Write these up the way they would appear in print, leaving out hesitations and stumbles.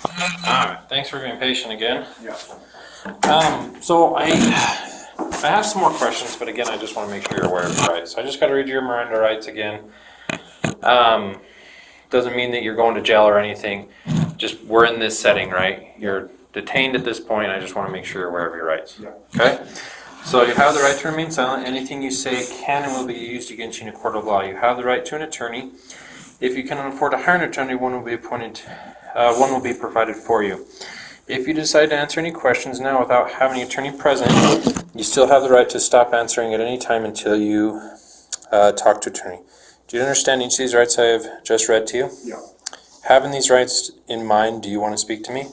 Alright, thanks for being patient again. Yeah. So I have some more questions, but again, I just want to make sure you're aware of your rights. So I just got to read your Miranda rights again. Doesn't mean that you're going to jail or anything. Just we're in this setting, right? You're detained at this point. I just want to make sure you're aware of your rights. Yeah. Okay? So you have the right to remain silent. Anything you say can and will be used against you in a court of law. You have the right to an attorney. If you cannot afford to hire an attorney, one will be appointed. One will be provided for you. If you decide to answer any questions now without having an attorney present, you still have the right to stop answering at any time until you talk to an attorney. Do you understand each of these rights I have just read to you? Yeah. Having these rights in mind, do you want to speak to me?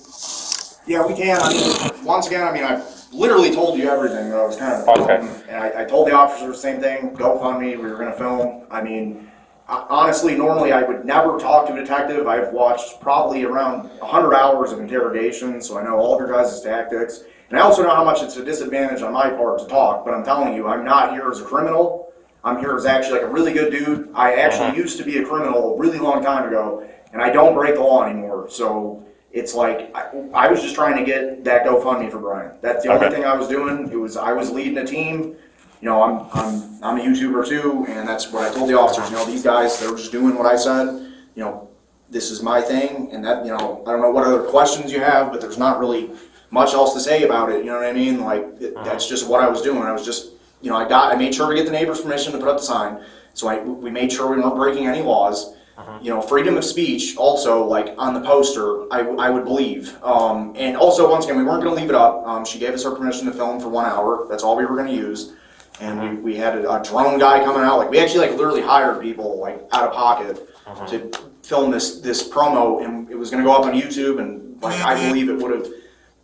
Yeah, we can. I mean, once again, I literally told you everything that I was kind of Okay. and I told the officers the same thing. GoFundMe, we were going to film. I mean, honestly, normally I would never talk to a detective. I've watched probably around 100 hours of interrogation, so I know all of your guys' tactics. And I also know how much it's a disadvantage on my part to talk, but I'm telling you, I'm not here as a criminal. I'm here as actually like a really good dude. I actually used to be a criminal a really long time ago, and I don't break the law anymore. So it's like, I was just trying to get that GoFundMe for Brian. That's the only thing I was doing. I was leading a team. You know, I'm a YouTuber too, and that's what I told the officers. You know, these guys, they were just doing what I said. You know, this is my thing, and that, you know, I don't know what other questions you have, but there's not really much else to say about it. You know what I mean? Like, that's just what I was doing. I was just, you know, I made sure to get the neighbor's permission to put up the sign. So we made sure we weren't breaking any laws. You know, freedom of speech also, like on the poster, I would believe. And also, once again, we weren't going to leave it up. She gave us her permission to film for 1 hour. That's all we were going to use. And we had a drone guy coming out. Like, we actually literally hired people like out of pocket to film this promo, and it was going to go up on YouTube. And like, I believe it would have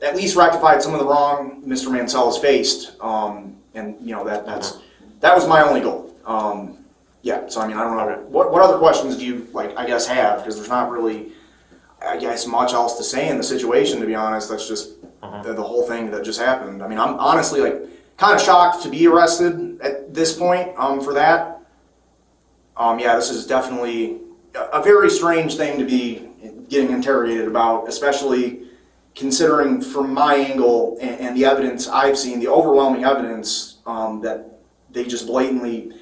at least rectified some of the wrong Mr. Mansell has faced. And you know, that was my only goal. Yeah, so I mean, I don't know, what other questions do you, like, I guess, have? Because there's not really, I guess, much else to say in the situation, to be honest. That's just the whole thing that just happened. I mean, I'm honestly, like, kind of shocked to be arrested at this point for that. Yeah, this is definitely a very strange thing to be getting interrogated about, especially considering from my angle and the evidence I've seen, the overwhelming evidence that they just blatantly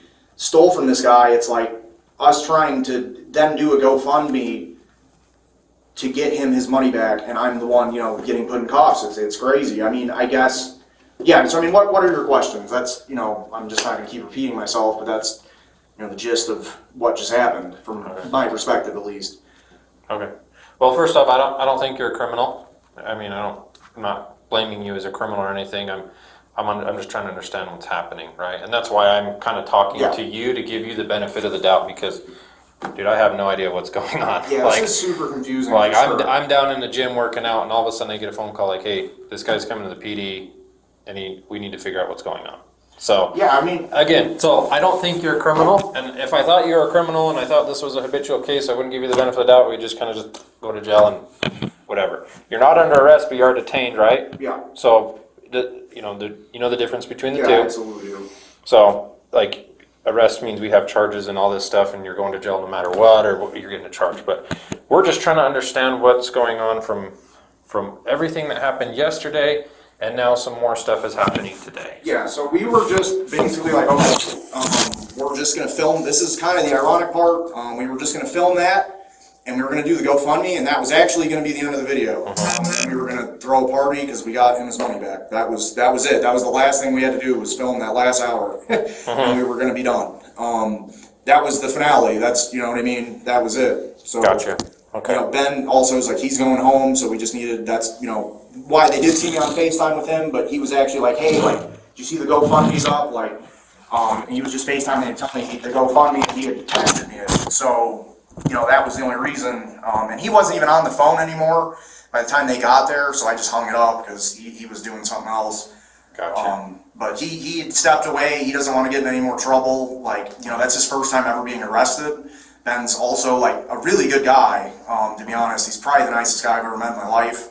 stole from this guy. It's like us trying to then do a GoFundMe to get him his money back, and I'm the one, you know, getting put in cuffs. It's crazy. I mean, I guess, yeah. So I mean, what are your questions? That's, you know, I'm just not going to keep repeating myself, but that's, you know, the gist of what just happened from my perspective, at least. Okay. Well, first off, I don't think you're a criminal. I mean, I'm not blaming you as a criminal or anything. I'm just trying to understand what's happening, right? And that's why I'm kind of talking to you to give you the benefit of the doubt, because, dude, I have no idea what's going on. Yeah, like, this is super confusing. Like, sure. I'm down in the gym working out, and all of a sudden I get a phone call like, hey, this guy's coming to the PD, and we need to figure out what's going on. So, yeah, I mean, again, so I don't think you're a criminal, and if I thought you were a criminal and I thought this was a habitual case, I wouldn't give you the benefit of the doubt. We'd just kind of just go to jail and whatever. You're not under arrest, but you are detained, right? yeah. So, you know the difference between the two. Absolutely. So, like, arrest means we have charges and all this stuff, and you're going to jail no matter what, or what you're getting a charge. But we're just trying to understand what's going on from everything that happened yesterday, and now some more stuff is happening today. Yeah, so we were just basically like, okay, we're just going to film. This is kind of the ironic part. We were just going to film that, and we were going to do the GoFundMe, and that was actually going to be the end of the video. And we were going to throw a party because we got him his money back. That was it. That was the last thing we had to do, was film that last hour, and we were going to be done. That was the finale. That's, you know what I mean? That was it. So, Gotcha. Okay. You know, Ben also is like, he's going home, so we just needed, that's, you know, why they did see me on FaceTime with him, but he was actually like, hey, like, did you see the GoFundMe's up? Like, and he was just FaceTiming and telling me the GoFundMe, and he had texted me it. So, you know, that was the only reason. And he wasn't even on the phone anymore by the time they got there, so I just hung it up because he was doing something else. Gotcha. But he had stepped away. He doesn't want to get in any more trouble. Like, you know, that's his first time ever being arrested. Ben's also, like, a really good guy, to be honest. He's probably the nicest guy I've ever met in my life.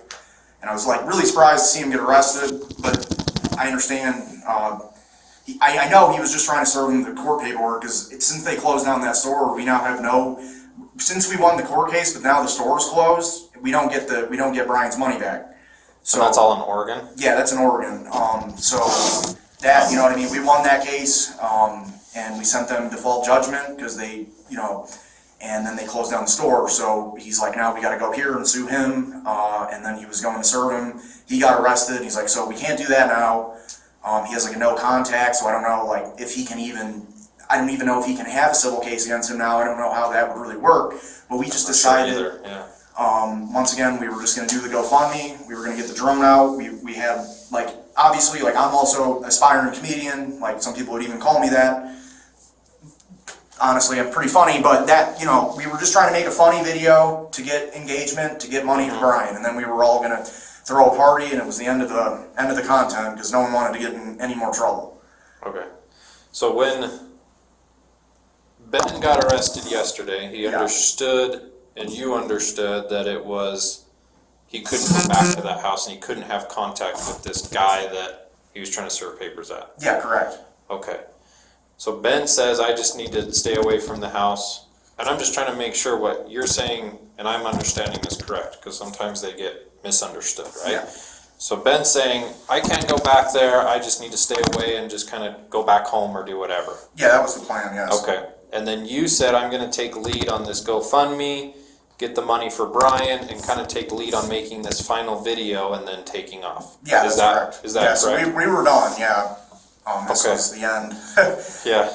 And I was, like, really surprised to see him get arrested, but I understand. I know he was just trying to serve him the court paperwork, because since they closed down that store, we now have since we won the court case, but now the store is closed, we don't get Brian's money back. So So that's all in Oregon? yeah, that's in Oregon. So that, you know what I mean, we won that case, and we sent them default judgment because they, you know, and then they closed down the store. So he's like, now we got to go here and sue him. And then he was going to serve him. He got arrested. He's like, so we can't do that now. He has like a no contact, so I don't know like if he can even, I don't even know if he can have a civil case against him now. I don't know how that would really work. But we just decided, Sure yeah. Once again, we were just going to do the GoFundMe. We were going to get the drone out. We had like, obviously, like I'm also an aspiring comedian. Like some people would even call me that. Honestly, I'm pretty funny, but that, you know, we were just trying to make a funny video to get engagement, to get money for Brian, and then we were all gonna throw a party, and it was the end of the content because no one wanted to get in any more trouble. Okay. So when Ben got arrested yesterday, he understood, and you understood that it was, he couldn't go back to that house and he couldn't have contact with this guy that he was trying to serve papers at. Yeah, correct. Okay. So Ben says, I just need to stay away from the house. And I'm just trying to make sure what you're saying and I'm understanding is correct, because sometimes they get misunderstood, right? Yeah. So Ben's saying, I can't go back there, I just need to stay away and just kind of go back home or do whatever. Yeah, that was the plan, yes. Okay. And then you said, I'm gonna take lead on this GoFundMe, get the money for Brian, and kind of take lead on making this final video and then taking off. Yeah, that's correct. Is that yeah, correct? So we were done, yeah. This Okay. was the end. Yeah.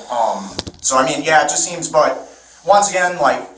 So I mean, yeah, it just seems, but once again, like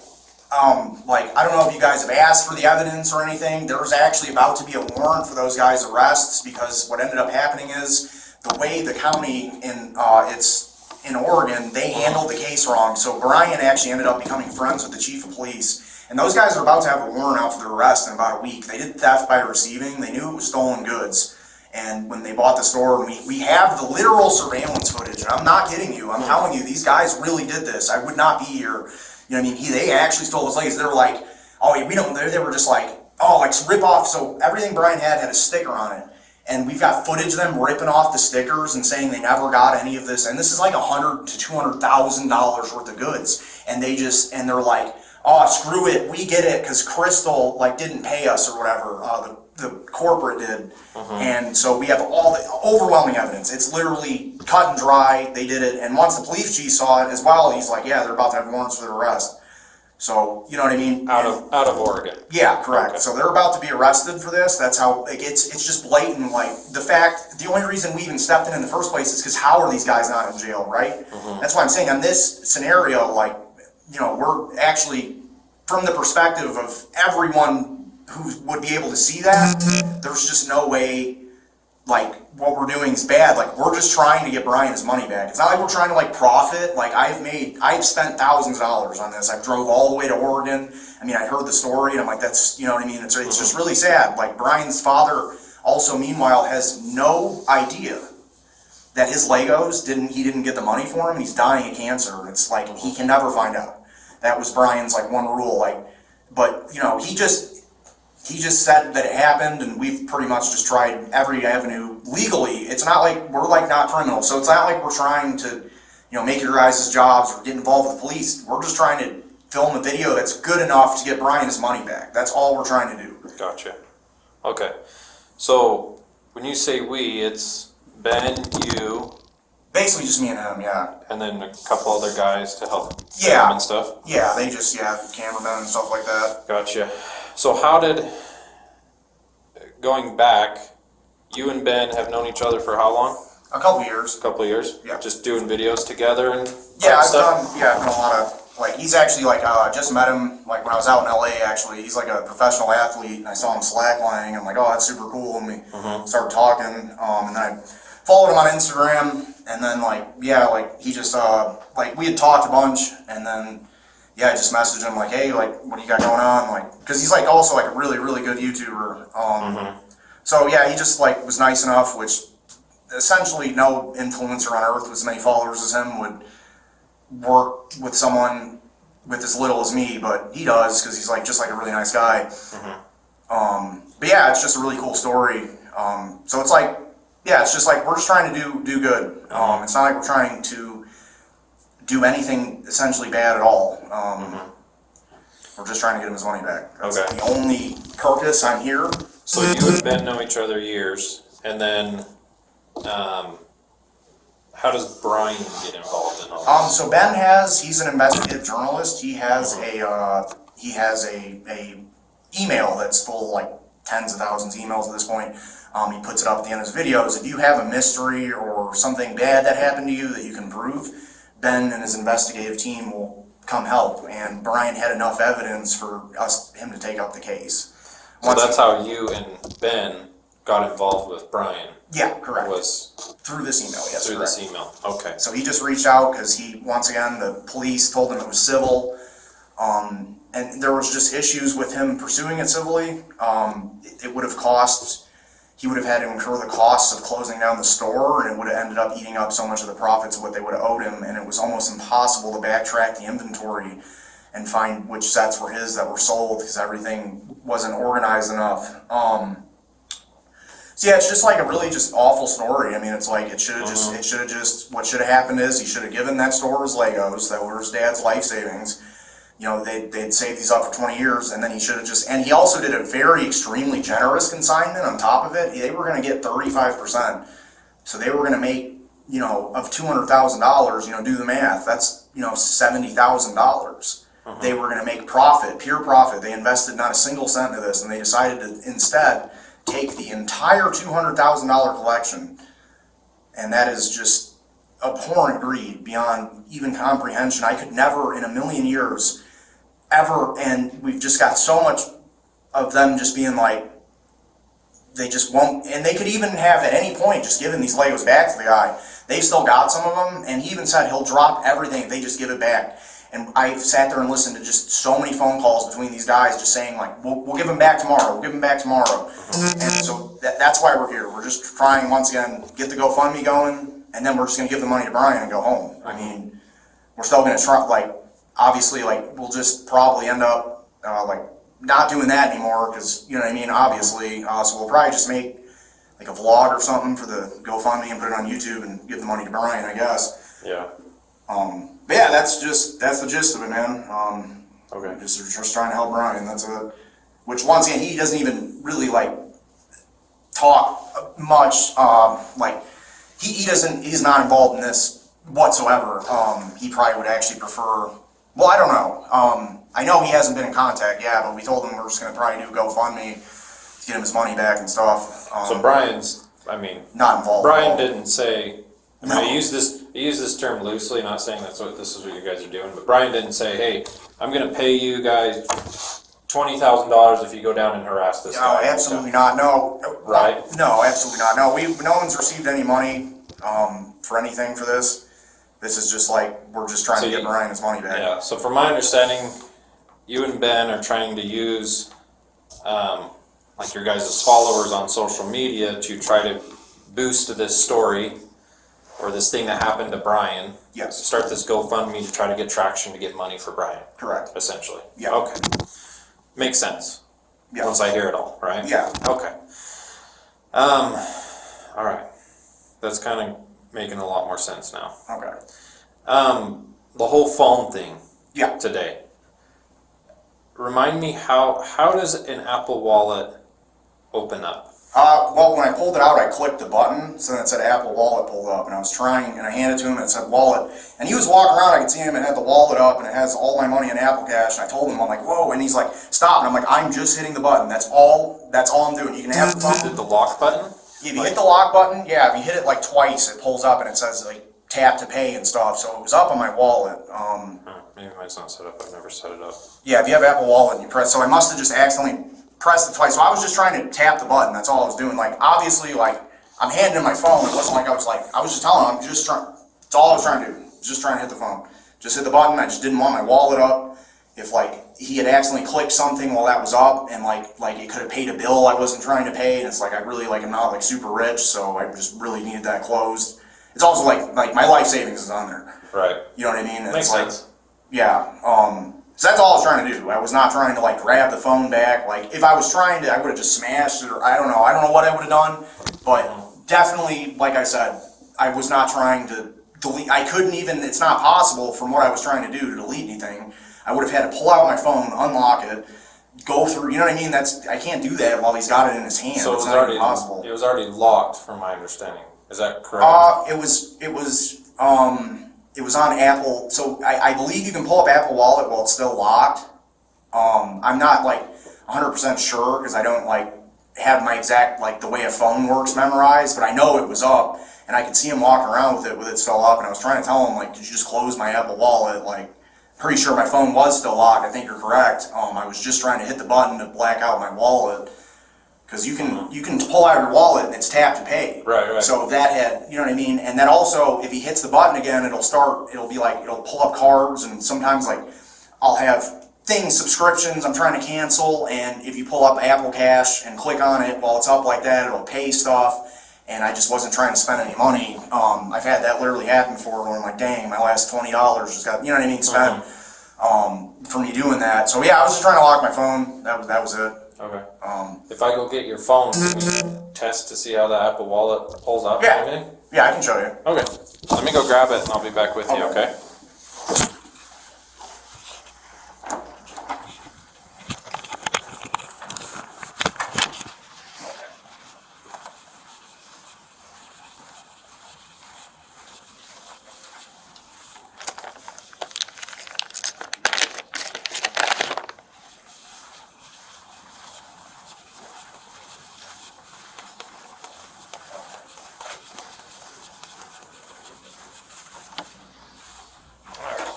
I don't know if you guys have asked for the evidence or anything. There's actually about to be a warrant for those guys' arrests because what ended up happening is the way the county it's in Oregon, they handled the case wrong. So Brian actually ended up becoming friends with the chief of police, and those guys are about to have a warrant out for their arrest in about a week. They did theft by receiving. They knew it was stolen goods. And when they bought the store, we have the literal surveillance footage, and I'm not kidding you. I'm telling you, these guys really did this. I would not be here. You know what I mean? They actually stole his legs. They were like, oh, we don't, they were just like, oh, like rip off. So everything Brian had a sticker on it. And we've got footage of them ripping off the stickers and saying they never got any of this. And this is like $100,000 to $200,000 worth of goods. And they're like, oh, screw it, we get it, because Crystal like didn't pay us or whatever. The corporate did. And so we have all the overwhelming evidence. It's literally cut and dry. They did it. And once the police chief saw it as well, he's like, yeah, they're about to have warrants for their arrest. So, you know what I mean? Out of Oregon. Yeah, correct. Okay. So they're about to be arrested for this. That's how it's just blatant. Like the only reason we even stepped in the first place is because how are these guys not in jail, right? That's why I'm saying on this scenario, like, you know, we're actually, from the perspective of everyone who would be able to see that, there's just no way, like, what we're doing is bad. Like, we're just trying to get Brian his money back. It's not like we're trying to, like, profit. Like, I've spent thousands of dollars on this. I drove all the way to Oregon. I mean, I heard the story, and I'm like, that's, you know what I mean? It's just really sad. Like, Brian's father also, meanwhile, has no idea that his Legos he didn't get the money for him, and he's dying of cancer, and it's like, he can never find out. That was Brian's, like, one rule, like, but, you know, he just said that it happened, and we've pretty much just tried every avenue legally. It's not like we're like not criminals, so it's not like we're trying to, you know, make your guys' jobs or get involved with the police. We're just trying to film a video that's good enough to get Brian his money back. That's all we're trying to do. Gotcha. Okay. So when you say we, it's Ben, you, Basically just me and him, yeah. and then a couple other guys to help Yeah. film and stuff? Yeah, they just, cameramen and stuff like that. Gotcha. So how did, going back, you and Ben have known each other for how long? A couple years. A couple of years? Yeah. Just doing videos together and Yeah, stuff? I've done a lot of, like, he's actually, like, just met him, like, when I was out in LA, actually. He's, like, a professional athlete, and I saw him slacklining. I'm like, oh, that's super cool, and we started talking, and then I followed him on Instagram, and then, like, he just, like, we had talked a bunch, and then, I just messaged him, like, hey, like, what do you got going on? Like, because he's, like, also, like, a really, really good YouTuber. So, yeah, he just, like, was nice enough, which essentially no influencer on earth with as many followers as him would work with someone with as little as me, but he does, because he's, like, just, like, a really nice guy. But, yeah, it's just a really cool story. So it's, like, it's just, like, we're just trying to do good. It's not like we're trying to do anything essentially bad at all. We're just trying to get him his money back. That's Okay. the only purpose I'm here. So you and Ben know each other years, and then, how does Brian get involved in all this? So Ben he's an investigative journalist. He has a email that's full of like tens of thousands of emails at this point. He puts it up at the end of his videos. If you have a mystery or something bad that happened to you that you can prove, Ben and his investigative team will come help. And Brian had enough evidence for him to take up the case. So that's how you and Ben got involved with Brian? Yeah, correct. Was through this email, yes, through correct. this email, okay. So he just reached out because once again, the police told him it was civil. And there was just issues with him pursuing it civilly. It would have he would have had to incur the costs of closing down the store, and it would have ended up eating up so much of the profits of what they would have owed him, and it was almost impossible to backtrack the inventory and find which sets were his that were sold because everything wasn't organized enough. So yeah, it's just like a really just awful story. I mean, it's like what should have happened is he should have given that store his Legos that were his dad's life savings. You know, they'd saved these up for 20 years, and then he should have and he also did a very extremely generous consignment on top of it. They were going to get 35%. So they were going to make, you know, of $200,000, you know, do the math. That's, you know, $70,000. They were going to make profit, pure profit. They invested not a single cent into this, and they decided to instead take the entire $200,000 collection, and that is just abhorrent greed beyond even comprehension. I could never in a million years ever, and we've just got so much of them just being like, they just won't, and they could even have at any point just given these Legos back to the guy. They've still got some of them, and he even said he'll drop everything if they just give it back. And I sat there and listened to just so many phone calls between these guys just saying like, we'll give them back tomorrow, we'll give them back tomorrow. And so that's why we're here. We're just trying, once again, get the GoFundMe going, and then we're just going to give the money to Brian and go home. I mean, we're still going to try, like, obviously, like, we'll just probably end up, like, not doing that anymore, because, you know what I mean, obviously. So we'll probably just make, like, a vlog or something for the GoFundMe and put it on YouTube and give the money to Brian, I guess. Yeah. But yeah, that's the gist of it, man. Okay. Just trying to help Brian, that's it. Which, once again, he doesn't even really, like, talk much, like, he's not involved in this whatsoever. He probably would actually prefer, well, I don't know. I know he hasn't been in contact, yeah, but we told him we're just gonna probably do GoFundMe to get him his money back and stuff. So Brian's, I mean, not involved. Brian didn't say, I mean, No. I use this term loosely, not saying this is what you guys are doing, but Brian didn't say, hey, I'm gonna pay you guys $20,000 if you go down and harass this guy. No, absolutely not, no. Right? No, absolutely not. No, no one's received any money, for anything for this. This is just like, we're just trying to get Brian his money back. Yeah, so from my understanding, you and Ben are trying to use, like your guys' followers on social media to try to boost this story or this thing that happened to Brian. Yes. Start this GoFundMe to try to get traction to get money for Brian. Correct. Essentially. Yeah. Okay. Makes sense. Yeah. Once I hear it all, right? Yeah. Okay. All right. That's kind of making a lot more sense now. Okay. The whole phone thing. Yeah. Today. Remind me how does an Apple Wallet open up? Well, when I pulled it out, I clicked the button, so then it said Apple Wallet pulled up, and I was trying, and I handed it to him, and it said Wallet, and he was walking around, I could see him, and had the wallet up, and it has all my money in Apple Cash, and I told him, I'm like, whoa, and he's like, stop, and I'm like, I'm just hitting the button, that's all I'm doing, you can have the phone. Did the lock button? If you hit the lock button, yeah, if you hit it like twice, it pulls up, and it says, like, tap to pay and stuff, so it was up on my wallet. Maybe mine's not set up, I've never set it up. Yeah, if you have Apple Wallet, and you press, so I must have just accidentally pressed it twice. So I was just trying to tap the button. That's all I was doing. Like, obviously, like, I'm handing him my phone. It wasn't like I was just telling him, I'm just trying, that's all I was trying to do. Just trying to hit the phone. Just hit the button. I just didn't want my wallet up. If, like, he had accidentally clicked something while that was up, and, like it could have paid a bill I wasn't trying to pay, and it's like, I really, like, I'm not, like, super rich, so I just really needed that closed. It's also, like my life savings is on there. Right. You know what I mean? Makes sense. Yeah. So that's all I was trying to do. I was not trying to, like, grab the phone back. Like, if I was trying to, I would have just smashed it, or I don't know what I would have done. But definitely, like I said, I was not trying to delete. I couldn't even, it's not possible from what I was trying to do to delete anything. I would have had to pull out my phone, unlock it, go through, you know what I mean? I can't do that while he's got it in his hand. So it's not even possible. it was already locked from my understanding. Is that correct? It was on Apple, so I believe you can pull up Apple Wallet while it's still locked. I'm not like 100% sure because I don't like have my exact, like the way a phone works memorized, but I know it was up and I could see him walking around with it still up, and I was trying to tell him, like, could you just close my Apple Wallet? Like, pretty sure my phone was still locked. I think you're correct. I was just trying to hit the button to black out my wallet. Because you can pull out your wallet and it's tap to pay. Right. So that had, you know what I mean? And then also, if he hits the button again, it'll pull up cards, and sometimes like I'll have subscriptions I'm trying to cancel, and if you pull up Apple Cash and click on it while it's up like that, it'll pay stuff, and I just wasn't trying to spend any money. I've had that literally happen before where I'm like, dang, my last $20 just got, you know what I mean, spent for me doing that. So yeah, I was just trying to lock my phone. That was it. Okay. If I go get your phone, can we test to see how the Apple Wallet pulls up? Yeah. Maybe? Yeah, I can show you. Okay. Let me go grab it and I'll be back with you, okay?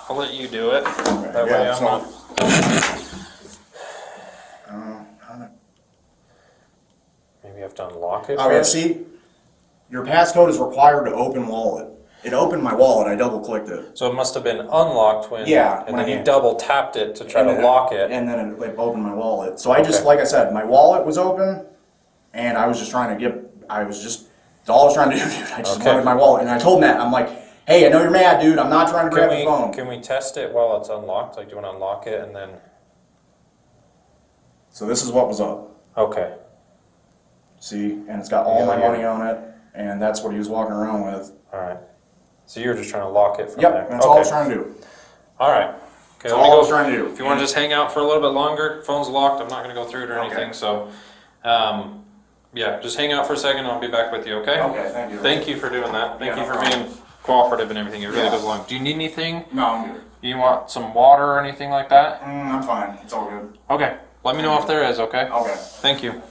I'll let you do it. That way I'm not. Maybe I have to unlock it. Oh yeah, see, your passcode is required to open wallet. It opened my wallet. I double clicked it. So it must have been unlocked when. Yeah, And when then I- you double tapped it to try to lock it. And then it opened my wallet. So I just, like I said, my wallet was open, and I was just trying to that's all I was trying to do, dude. I just Okay. wanted my wallet, and I told Matt, I'm like, hey, I know you're mad, dude. I'm not trying to grab the phone. Can we test it while it's unlocked? Like, do you want to unlock it and then? So this is what was up. Okay. See, and it's got all my money on it, and that's what he was walking around with. All right. So you were just trying to lock it from there. Yep, that's all I was trying to do. All right. Okay. That's all I was trying to do. If you want to just hang out for a little bit longer, phone's locked. I'm not going to go through it or Okay. anything. So, yeah, just hang out for a second. I'll be back with you. Okay. Okay, thank you. Thank you for doing that. Thank Yeah, you no for problem. being cooperative and everything. It really Yeah. goes along. Do you need anything? No, I'm good. Do you want some water or anything like that? I'm fine. It's all good. Okay. Let me know if there is. Okay. Okay. Thank you.